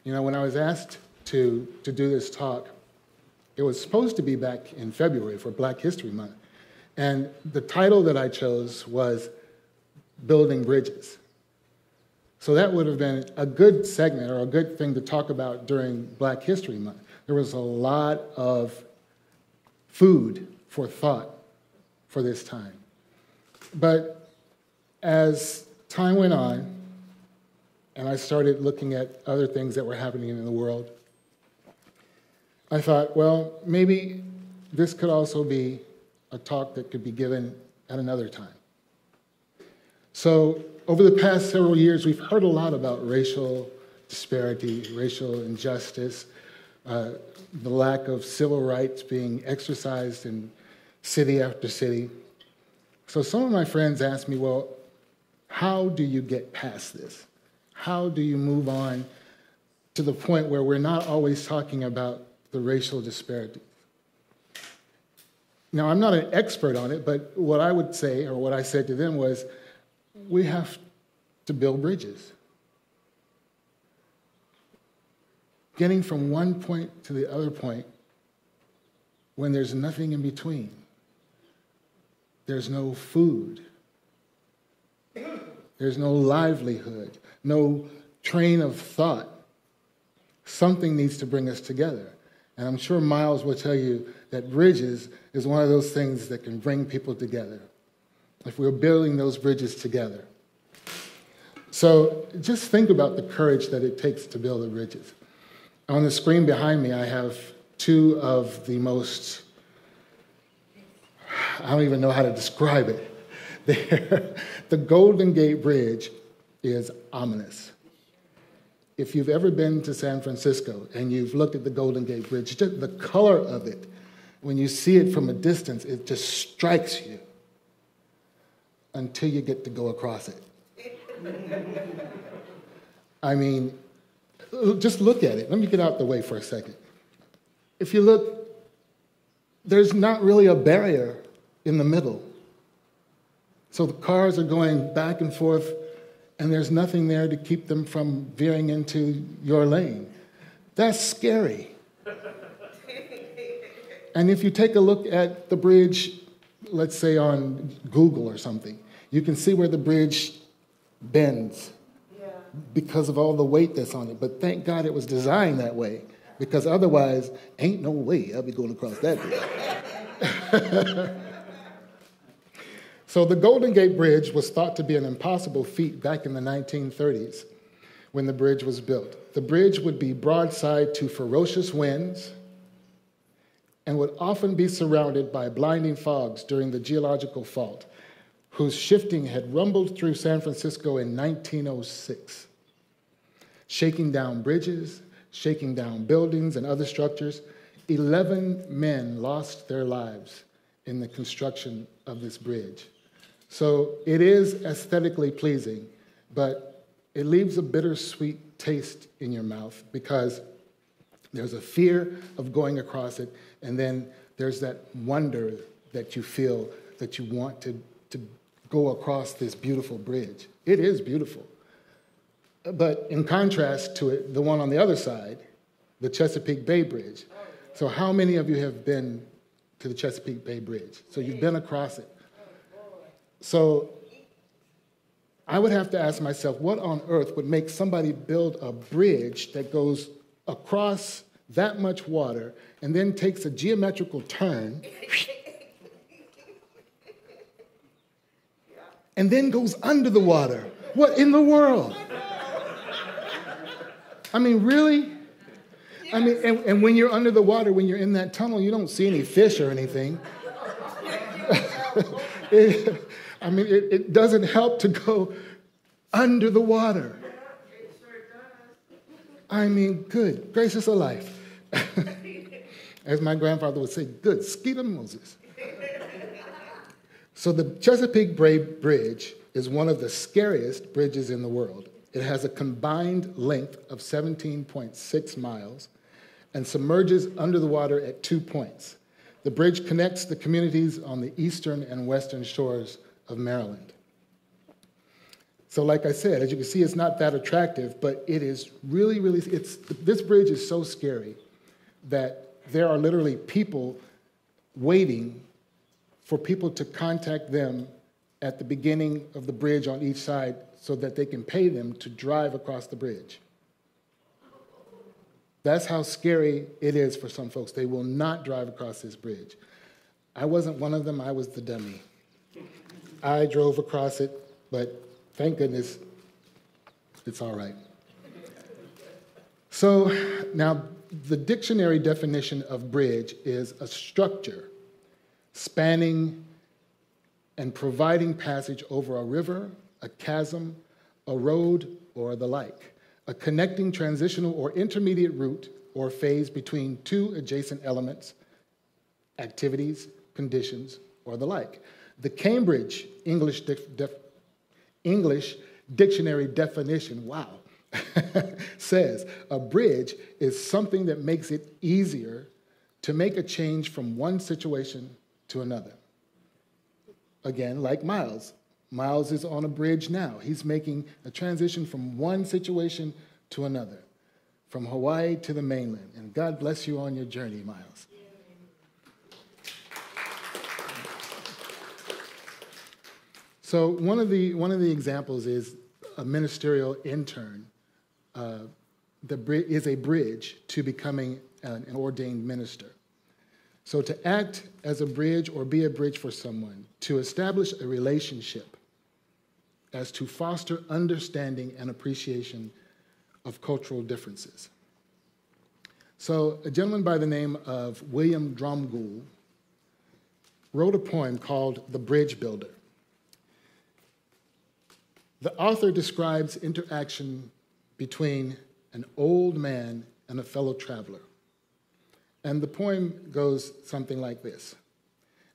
You know, when I was asked to do this talk, it was supposed to be back in February for Black History Month. And the title that I chose was Building Bridges. So that would have been a good segment or a good thing to talk about during Black History Month. There was a lot of food for thought for this time. But as time went on, and I started looking at other things that were happening in the world, I thought, well, maybe this could also be a talk that could be given at another time. So over the past several years, we've heard a lot about racial disparity, racial injustice, the lack of civil rights being exercised in city after city. So some of my friends asked me, well, how do you get past this? How do you move on to the point where we're not always talking about the racial disparity? Now, I'm not an expert on it, but what I would say, or what I said to them was, we have to build bridges. Getting from one point to the other point when there's nothing in between. There's no food. There's no livelihood, no train of thought. Something needs to bring us together. And I'm sure Miles will tell you that bridges is one of those things that can bring people together, if we're building those bridges together. So just think about the courage that it takes to build the bridges. On the screen behind me, I have two of the most, I don't even know how to describe it. The Golden Gate Bridge is ominous. If you've ever been to San Francisco and you've looked at the Golden Gate Bridge, just the color of it, when you see it from a distance, it just strikes you until you get to go across it. I mean, just look at it. Let me get out the way for a second. If you look, there's not really a barrier in the middle. So the cars are going back and forth, and there's nothing there to keep them from veering into your lane. That's scary. And if you take a look at the bridge, let's say on Google or something, you can see where the bridge bends because of all the weight that's on it. But thank God it was designed that way, because otherwise, ain't no way I'll be going across that bridge. So the Golden Gate Bridge was thought to be an impossible feat back in the 1930s when the bridge was built. The bridge would be broadside to ferocious winds and would often be surrounded by blinding fogs during the geological fault, whose shifting had rumbled through San Francisco in 1906, shaking down bridges, shaking down buildings and other structures. 11 men lost their lives in the construction of this bridge. So it is aesthetically pleasing, but it leaves a bittersweet taste in your mouth because there's a fear of going across it, and then there's that wonder that you feel that you want to go across this beautiful bridge. It is beautiful. But in contrast to it, the one on the other side, the Chesapeake Bay Bridge. So how many of you have been to the Chesapeake Bay Bridge? So you've been across it. So I would have to ask myself, what on earth would make somebody build a bridge that goes across that much water and then takes a geometrical turn and then goes under the water? What in the world? I mean, really? I mean, and when you're under the water, when you're in that tunnel, you don't see any fish or anything. It doesn't help to go under the water. I mean, good gracious alive. As my grandfather would say, good skeeter Moses. So the Chesapeake Bay Bridge is one of the scariest bridges in the world. It has a combined length of 17.6 miles and submerges under the water at 2 points. The bridge connects the communities on the eastern and western shores of Maryland. So like I said, as you can see, it's not that attractive, but it is really, really, this bridge is so scary that there are literally people waiting for people to contact them at the beginning of the bridge on each side so that they can pay them to drive across the bridge. That's how scary it is for some folks. They will not drive across this bridge. I wasn't one of them. I was the dummy. I drove across it, but thank goodness it's all right. So now the dictionary definition of bridge is a structure spanning and providing passage over a river, a chasm, a road, or the like. A connecting transitional or intermediate route or phase between two adjacent elements, activities, conditions, or the like. The Cambridge English Dictionary definition, wow, says a bridge is something that makes it easier to make a change from one situation to another. Again, like Miles. Miles is on a bridge now. He's making a transition from one situation to another, from Hawaii to the mainland. And God bless you on your journey, Miles. So one of the examples is a ministerial intern is a bridge to becoming an ordained minister. So to act as a bridge or be a bridge for someone, to establish a relationship as to foster understanding and appreciation of cultural differences. So a gentleman by the name of William Dromgoole wrote a poem called The Bridge Builder. The author describes interaction between an old man and a fellow traveler. And the poem goes something like this.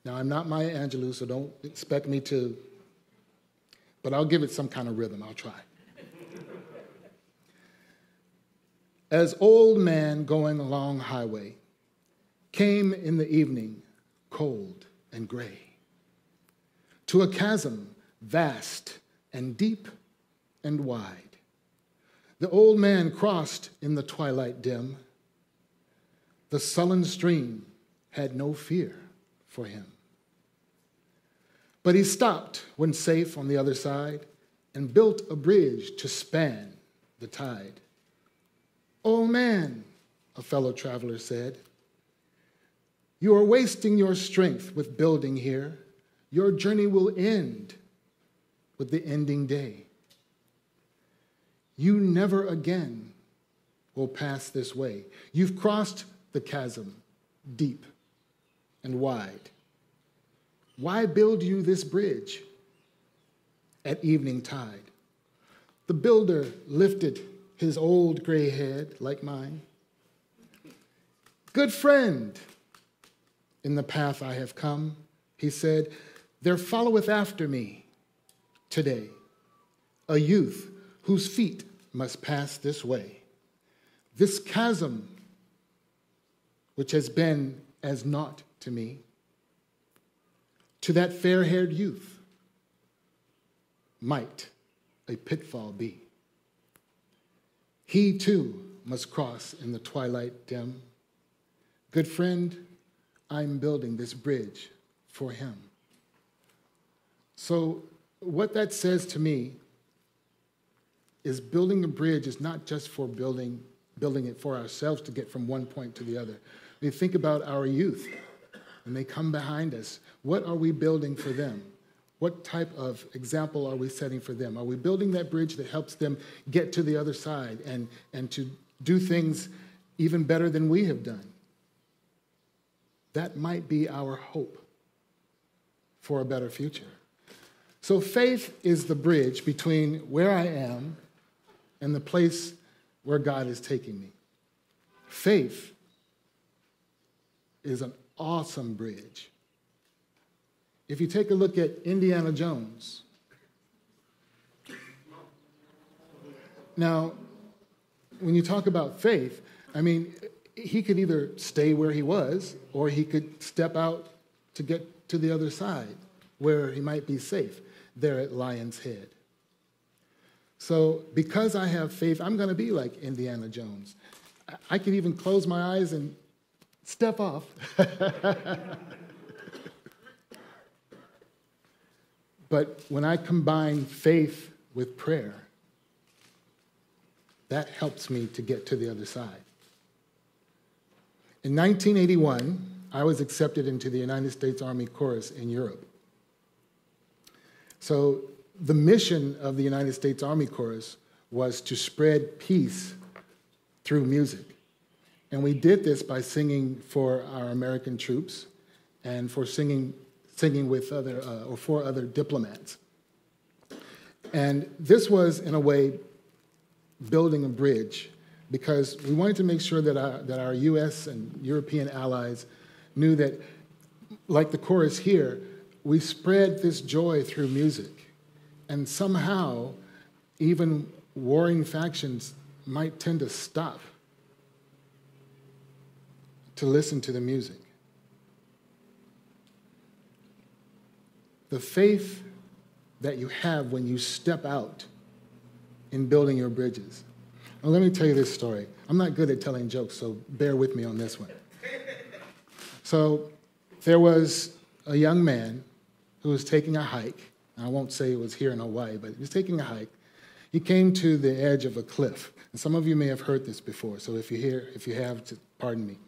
Now, I'm not Maya Angelou, so don't expect me to, but I'll give it some kind of rhythm. I'll try. As old man going along highway came in the evening, cold and gray, to a chasm vast and deep and wide. The old man crossed in the twilight dim. The sullen stream had no fear for him. But he stopped when safe on the other side and built a bridge to span the tide. "Old man," a fellow traveler said, "you are wasting your strength with building here. Your journey will end with the ending day. You never again will pass this way. You've crossed the chasm deep and wide. Why build you this bridge at evening tide?" The builder lifted his old gray head like mine. "Good friend, in the path I have come," he said, "there followeth after me today a youth whose feet must pass this way. This chasm, which has been as naught to me, to that fair-haired youth might a pitfall be. He too must cross in the twilight dim. Good friend, I'm building this bridge for him." So what that says to me is building a bridge is not just for building it for ourselves to get from one point to the other. We think about our youth, and they come behind us. What are we building for them? What type of example are we setting for them? Are we building that bridge that helps them get to the other side and to do things even better than we have done? That might be our hope for a better future. So faith is the bridge between where I am and the place where God is taking me. Faith is an awesome bridge. If you take a look at Indiana Jones, now, when you talk about faith, I mean, he could either stay where he was or he could step out to get to the other side where he might be safe, there at Lion's Head. So because I have faith, I'm going to be like Indiana Jones. I can even close my eyes and step off. But when I combine faith with prayer, that helps me to get to the other side. In 1981, I was accepted into the United States Army Chorus in Europe. So the mission of the United States Army Chorus was to spread peace through music. And we did this by singing for our American troops and for singing with other, or for other diplomats. And this was, in a way, building a bridge, because we wanted to make sure that our U.S. and European allies knew that, like the chorus here, we spread this joy through music. And somehow, even warring factions might tend to stop to listen to the music. The faith that you have when you step out in building your bridges. Now, let me tell you this story. I'm not good at telling jokes, so bear with me on this one. So there was a young man who was taking a hike. I won't say it was here in Hawaii, but he was taking a hike. He came to the edge of a cliff. And some of you may have heard this before, so if you have, pardon me.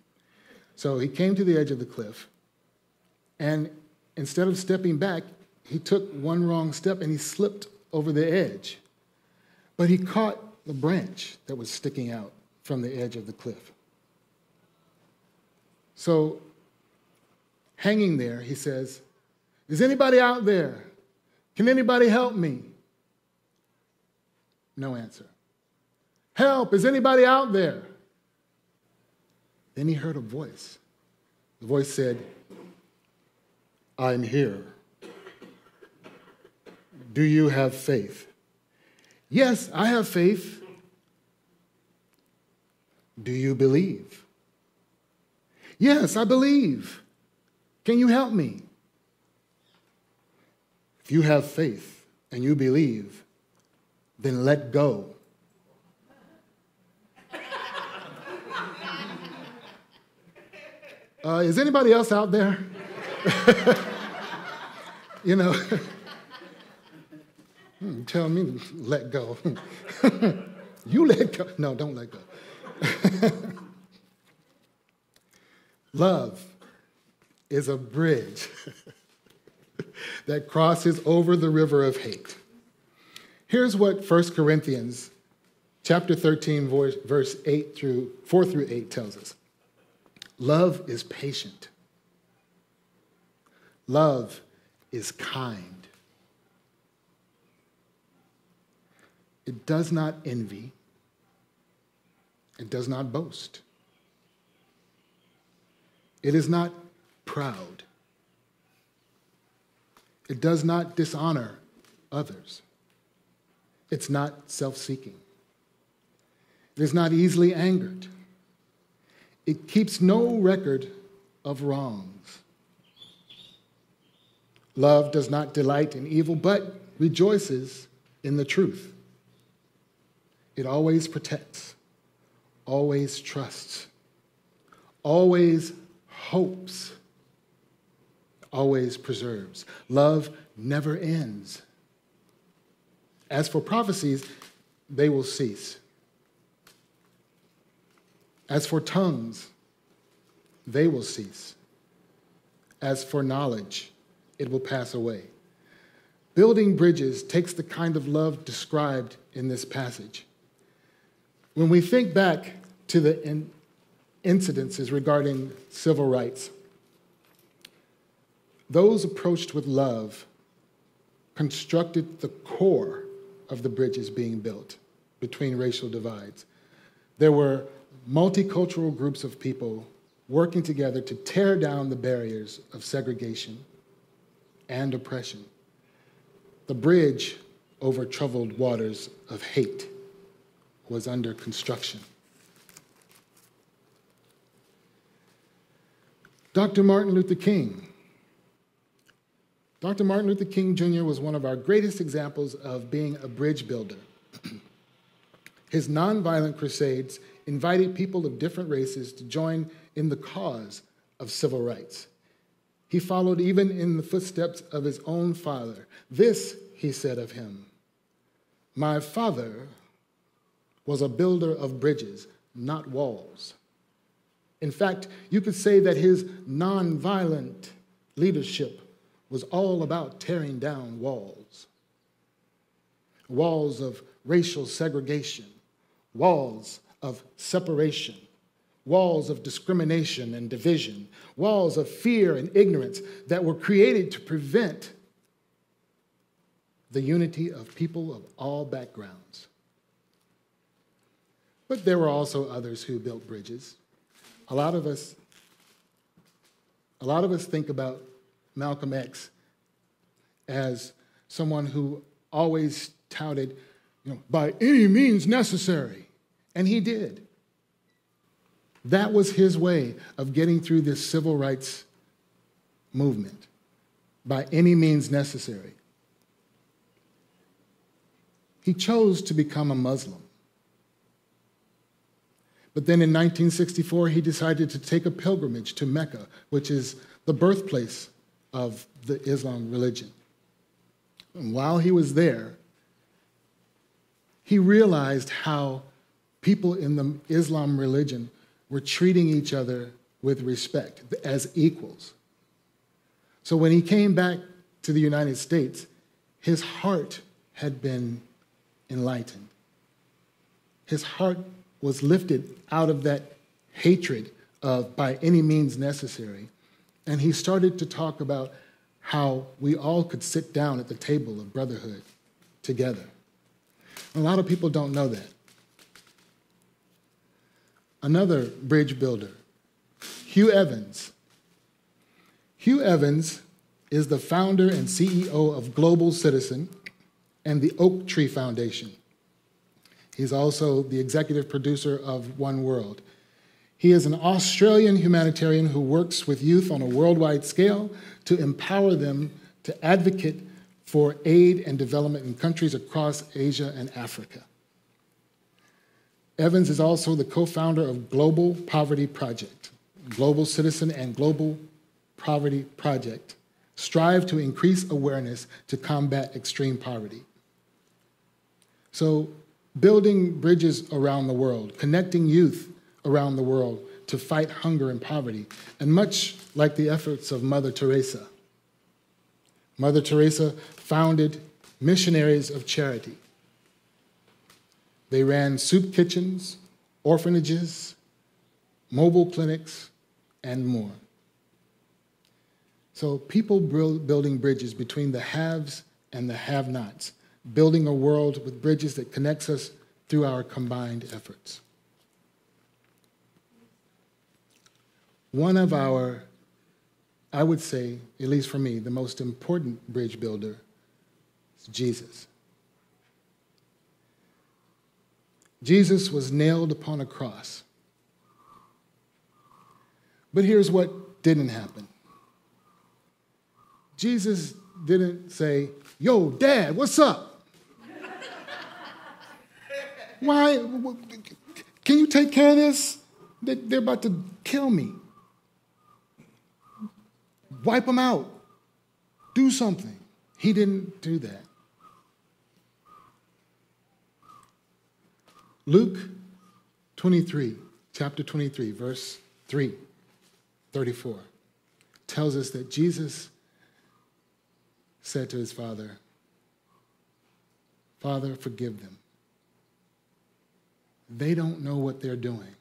So he came to the edge of the cliff, and instead of stepping back, he took one wrong step and he slipped over the edge. But he caught the branch that was sticking out from the edge of the cliff. So, hanging there, he says, "Is anybody out there? Can anybody help me?" No answer. "Help, is anybody out there?" Then he heard a voice. The voice said, "I'm here. Do you have faith?" "Yes, I have faith." "Do you believe?" "Yes, I believe. Can you help me?" "If you have faith and you believe, then let go." Is anybody else out there? You know, tell me to let go. You let go. No, don't let go. Love is a bridge that crosses over the river of hate. Here's what 1 Corinthians chapter 13, verse 4 through 8 tells us. Love is patient. Love is kind. It does not envy. It does not boast. It is not proud. It does not dishonor others. It's not self-seeking. It is not easily angered. It keeps no record of wrongs. Love does not delight in evil, but rejoices in the truth. It always protects, always trusts, always hopes, always preserves. Love never ends. As for prophecies, they will cease. As for tongues, they will cease. As for knowledge, it will pass away. Building bridges takes the kind of love described in this passage. When we think back to the incidences regarding civil rights, those approached with love constructed the core of the bridges being built between racial divides. There were multicultural groups of people working together to tear down the barriers of segregation and oppression. The bridge over troubled waters of hate was under construction. Dr. Martin Luther King. Dr. Martin Luther King Jr. was one of our greatest examples of being a bridge builder. His nonviolent crusades invited people of different races to join in the cause of civil rights. He followed even in the footsteps of his own father. This, he said of him, "My father was a builder of bridges, not walls." In fact, you could say that his nonviolent leadership was all about tearing down walls. Walls of racial segregation, walls of separation, walls of discrimination and division, walls of fear and ignorance that were created to prevent the unity of people of all backgrounds. But there were also others who built bridges. A lot of us think about Malcolm X as someone who always touted, by any means necessary. And he did. That was his way of getting through this civil rights movement, by any means necessary. He chose to become a Muslim. But then in 1964, he decided to take a pilgrimage to Mecca, which is the birthplace of the Islam religion. And while he was there, he realized how people in the Islam religion were treating each other with respect, as equals. So when he came back to the United States, his heart had been enlightened. His heart was lifted out of that hatred of by any means necessary. And he started to talk about how we all could sit down at the table of brotherhood together. A lot of people don't know that. Another bridge builder, Hugh Evans. Hugh Evans is the founder and CEO of Global Citizen and the Oak Tree Foundation. He's also the executive producer of One World. He is an Australian humanitarian who works with youth on a worldwide scale to empower them to advocate for aid and development in countries across Asia and Africa. Evans is also the co-founder of Global Poverty Project. Global Citizen and Global Poverty Project strive to increase awareness to combat extreme poverty. So, building bridges around the world, connecting youth around the world to fight hunger and poverty, and much like the efforts of Mother Teresa. Mother Teresa founded missionaries of charity. They ran soup kitchens, orphanages, mobile clinics, and more. So people building bridges between the haves and the have-nots, building a world with bridges that connects us through our combined efforts. One of our, I would say, at least for me, the most important bridge builder is Jesus. Jesus was nailed upon a cross. But here's what didn't happen. Jesus didn't say, "Yo, Dad, what's up? Why? Can you take care of this? They're about to kill me. Wipe them out. Do something." He didn't do that. Luke 23, chapter 23, verse 34, tells us that Jesus said to his Father, "Father, forgive them. They don't know what they're doing."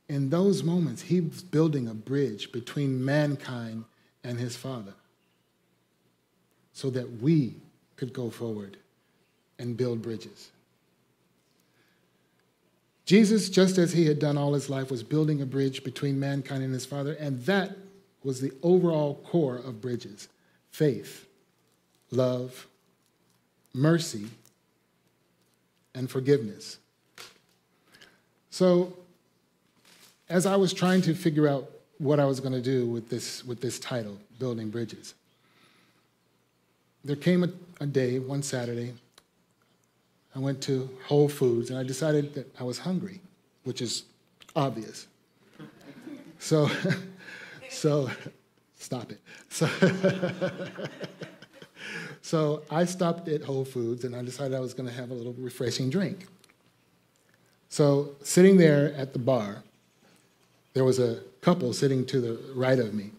In those moments, he was building a bridge between mankind and his Father so that we could go forward and build bridges. Jesus, just as he had done all his life, was building a bridge between mankind and his Father, and that was the overall core of bridges: faith, love, mercy, and forgiveness. So, as I was trying to figure out what I was going to do with this title, Building Bridges, there came a day, one Saturday, I went to Whole Foods, and I decided that I was hungry, which is obvious. So stop it. So I stopped at Whole Foods, and I decided I was going to have a little refreshing drink. So sitting there at the bar, there was a couple sitting to the right of me,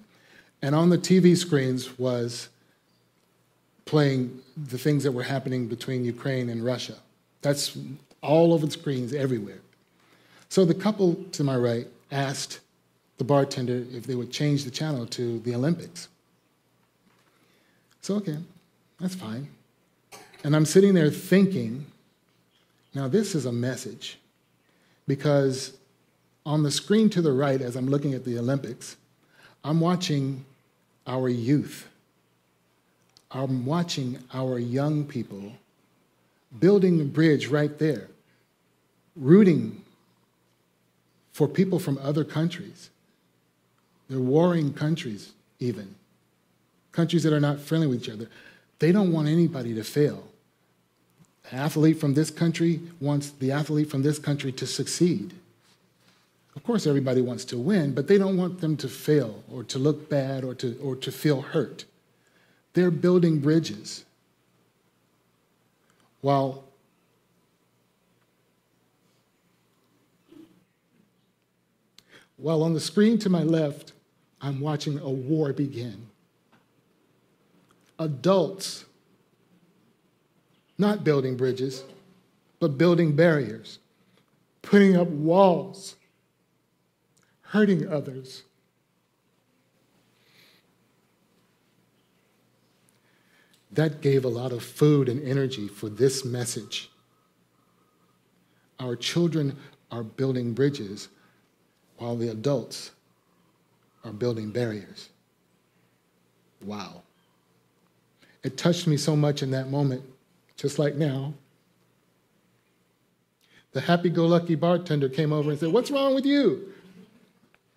and on the TV screens was playing the things that were happening between Ukraine and Russia. That's all over the screens everywhere. So the couple to my right asked the bartender if they would change the channel to the Olympics. So, okay, that's fine. And I'm sitting there thinking, now this is a message, because on the screen to the right, as I'm looking at the Olympics, I'm watching our youth. I'm watching our young people building a bridge right there, rooting for people from other countries. They're warring countries, even. Countries that are not friendly with each other. They don't want anybody to fail. An athlete from this country wants the athlete from this country to succeed. Of course, everybody wants to win, but they don't want them to fail or to look bad or to feel hurt. They're building bridges. While on the screen to my left, I'm watching a war begin. Adults, not building bridges, but building barriers, putting up walls, hurting others. That gave a lot of food and energy for this message. Our children are building bridges while the adults are building barriers. Wow. It touched me so much in that moment, just like now. The happy-go-lucky bartender came over and said, "What's wrong with you?"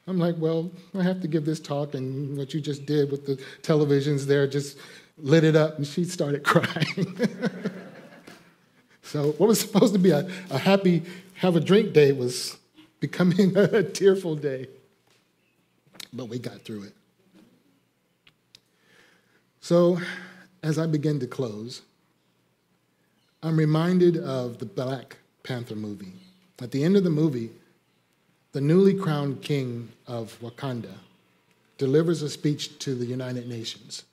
I'm like, well, I have to give this talk, and what you just did with the televisions there just lit it up, and she started crying. So what was supposed to be a happy have-a-drink day was becoming a tearful day. But we got through it. So as I begin to close, I'm reminded of the Black Panther movie. At the end of the movie, the newly crowned king of Wakanda delivers a speech to the United Nations,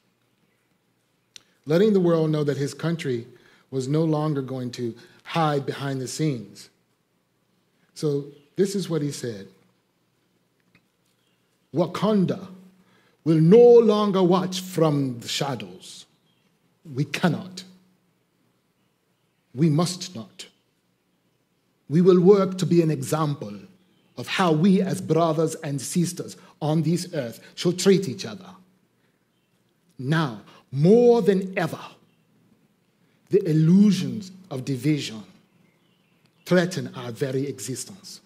letting the world know that his country was no longer going to hide behind the scenes. So this is what he said: Wakanda will no longer watch from the shadows. We cannot. We must not. We will work to be an example of how we as brothers and sisters on this earth should treat each other. Now, more than ever, the illusions of division threaten our very existence.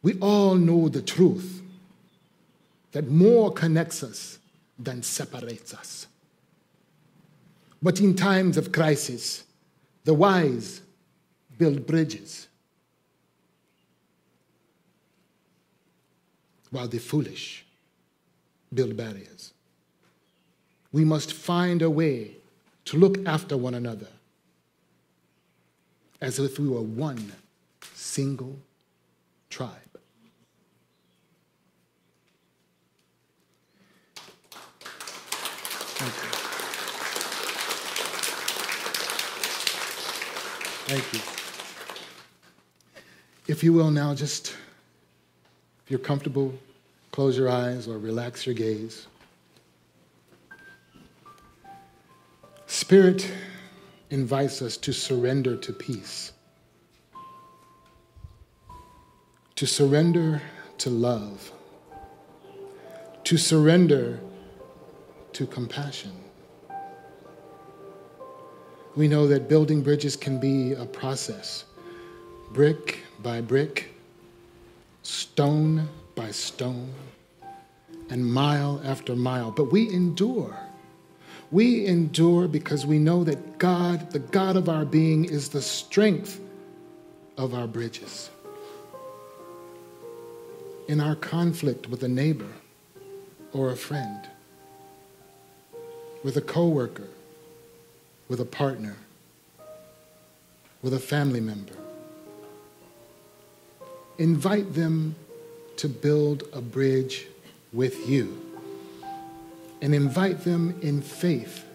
We all know the truth that more connects us than separates us. But in times of crisis, the wise build bridges, while the foolish build barriers. We must find a way to look after one another as if we were one single tribe. Thank you. Thank you. If you will now, just, if you're comfortable, close your eyes or relax your gaze. Spirit invites us to surrender to peace, to surrender to love, to surrender to compassion. We know that building bridges can be a process, brick by brick, stone by stone, and mile after mile. But we endure. We endure because we know that God, the God of our being, is the strength of our bridges. In our conflict with a neighbor or a friend, with a coworker, with a partner, with a family member, invite them to build a bridge with you, and invite them in faith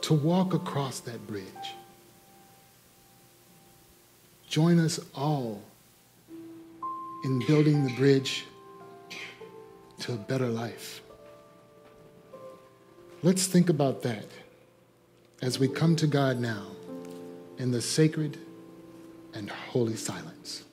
to walk across that bridge. Join us all in building the bridge to a better life. Let's think about that as we come to God now in the sacred and holy silence.